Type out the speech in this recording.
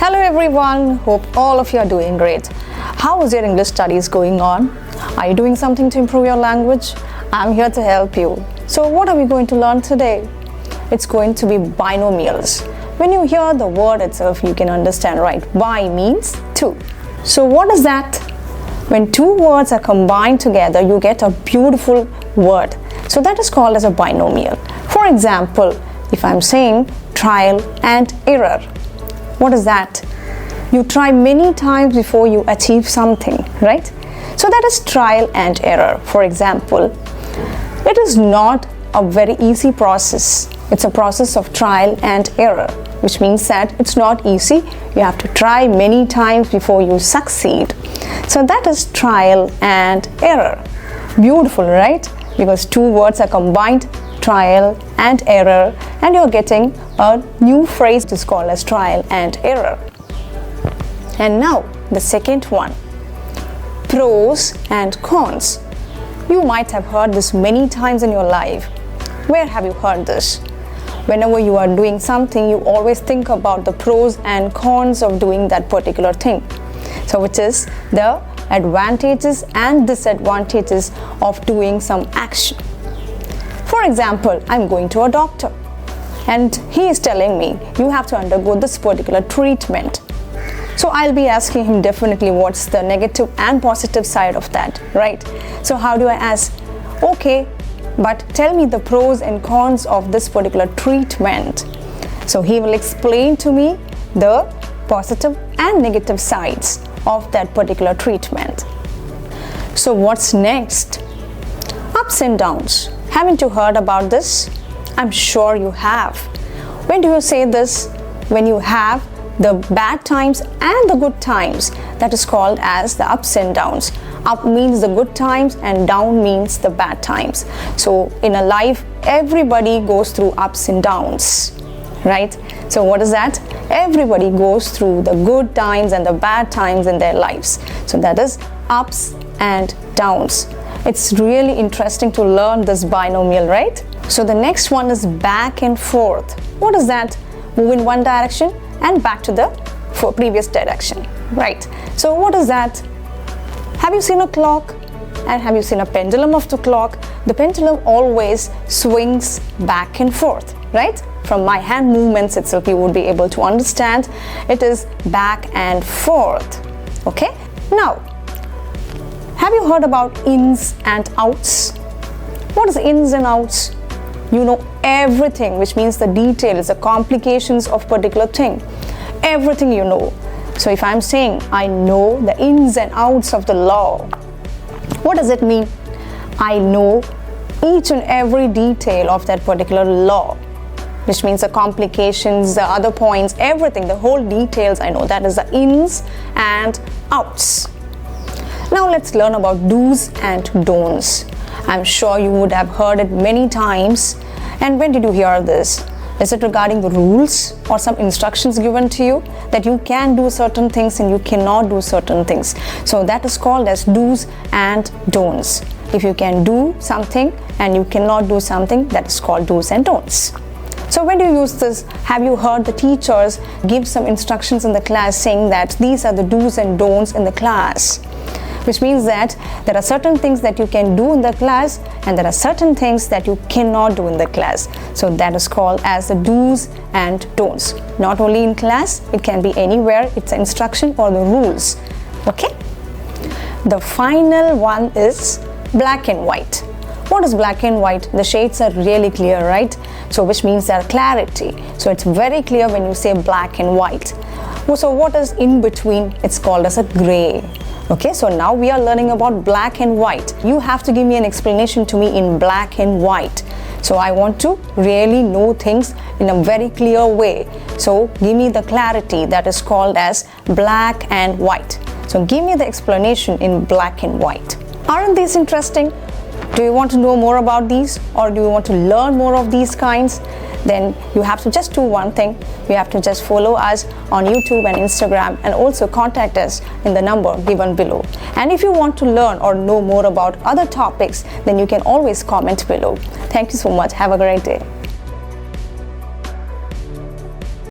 Hello everyone, hope all of you are doing great. How is your English studies going on? Are you doing something to improve your language? I'm here to help you. So what are we going to learn today? It's going to be binomials. When you hear the word itself, you can understand, right? Bi means two. So what is that? When two words are combined together, you get a beautiful word. So that is called as a binomial. For example, if I'm saying trial and error, what is that? You try many times before you achieve something, right? So that is trial and error. For example, it is not a very easy process. It's a process of trial and error, which means that it's not easy. You have to try many times before you succeed. So that is trial and error. Beautiful, right? Because two words are combined, trial and error, and you're getting a new phrase that is called as trial and error. And now the second one, pros and cons. You might have heard this many times in your life. Where have you heard this? Whenever you are doing something, you always think about the pros and cons of doing that particular thing. So which is the advantages and disadvantages of doing some action. For example, I'm going to a doctor and he is telling me you have to undergo this particular treatment. So I'll be asking him definitely what's the negative and positive side of that, right? So how do I ask? Okay, but tell me the pros and cons of this particular treatment. So he will explain to me the positive and negative sides of that particular treatment. So what's next? Ups and downs. Haven't you heard about this? I'm sure you have. When do you say this? When you have the bad times and the good times. That is called as the ups and downs. Up means the good times and down means the bad times. So in a life, everybody goes through ups and downs, right? So what is that? Everybody goes through the good times and the bad times in their lives. So that is ups and downs. It's really interesting to learn this binomial, right? So the next one is back and forth. What is that? Move in one direction and back to the previous direction, right? So what is that? Have you seen a clock? And have you seen a pendulum of the clock? The pendulum always swings back and forth, right? From my hand movements itself, you would be able to understand it is back and forth. Okay? Now, have you heard about ins and outs? What is ins and outs? You know everything, which means the details, the complications of particular thing. Everything you know. So if I'm saying I know the ins and outs of the law, what does it mean? I know each and every detail of that particular law, which means the complications, the other points, everything, the whole details I know. That is the ins and outs. Now let's learn about do's and don'ts. I'm sure you would have heard it many times. And when did you hear this? Is it regarding the rules or some instructions given to you that you can do certain things and you cannot do certain things? So that is called as do's and don'ts. If you can do something and you cannot do something, that is called do's and don'ts. So when do you use this? Have you heard the teachers give some instructions in the class saying that these are the do's and don'ts in the class? Which means that there are certain things that you can do in the class and there are certain things that you cannot do in the class. So that is called as the do's and don'ts. Not only in class, it can be anywhere. It's an instruction or the rules. Okay? The final one is black and white. What is black and white? The shades are really clear, right? So which means there are clarity. So it's very clear when you say black and white. So what is in between? It's called as a gray. Okay, so now we are learning about black and white. You have to give me an explanation to me in black and white. So I want to really know things in a very clear way. So give me the clarity that is called as black and white. So give me the explanation in black and white. Aren't these interesting? Do you want to know more about these or do you want to learn more of these kinds? Then you have to just do one thing. You have to just follow us on YouTube and Instagram and also contact us in the number given below. And if you want to learn or know more about other topics, then you can always comment below. Thank you so much. Have a great day.